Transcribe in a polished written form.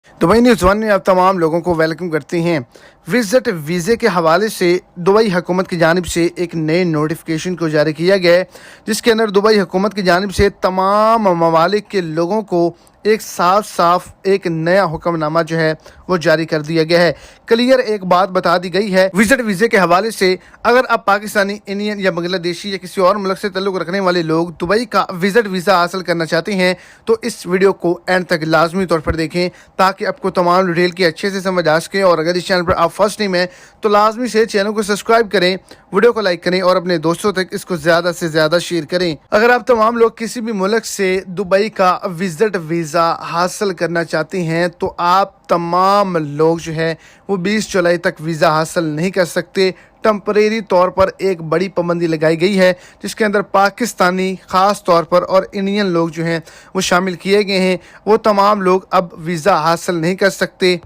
Dubai news one में आप तमाम लोगों को वेलकम करते हैं। विजिट वीज़े के हवाले से दुबई हुकूमत की जानिब से एक नए नोटिफिकेशन को जारी किया गया है, जिसके अंदर दुबई हुकूमत की जानिब से तमाम ममालिक के लोगों को एक साफ एक नया हुक्मनामा जो है वो जारी कर दिया गया है। क्लियर एक बात बता दी गई है विजिट वीज़े के हवाले से। अगर आप पाकिस्तानी, इंडियन या बांग्लादेशी या किसी और मुल्क से ताल्लुक़ रखने वाले लोग दुबई का विजिट वीज़ा हासिल करना चाहते हैं तो इस वीडियो को एंड तक लाजमी तौर पर देखें, ताकि आपको तमाम डिटेल की अच्छे से समझ आ सके। और अगर इस चैनल पर आप फर्स्ट टाइम हैं तो लाजमी से चैनल को सब्सक्राइब करें, वीडियो को लाइक करें और अपने दोस्तों तक इसको ज़्यादा से ज़्यादा शेयर करें। अगर आप तमाम लोग किसी भी मुल्क से दुबई का विजिट वीज़ा हासिल करना चाहते हैं तो आप तमाम लोग जो है वो 20 जुलाई तक वीज़ा हासिल नहीं कर सकते। टेम्परेरी तौर पर एक बड़ी पाबंदी लगाई गई है, जिसके अंदर पाकिस्तानी ख़ास तौर पर और इंडियन लोग जो हैं वो शामिल किए गए हैं। वो तमाम लोग अब वीज़ा हासिल नहीं कर सकते।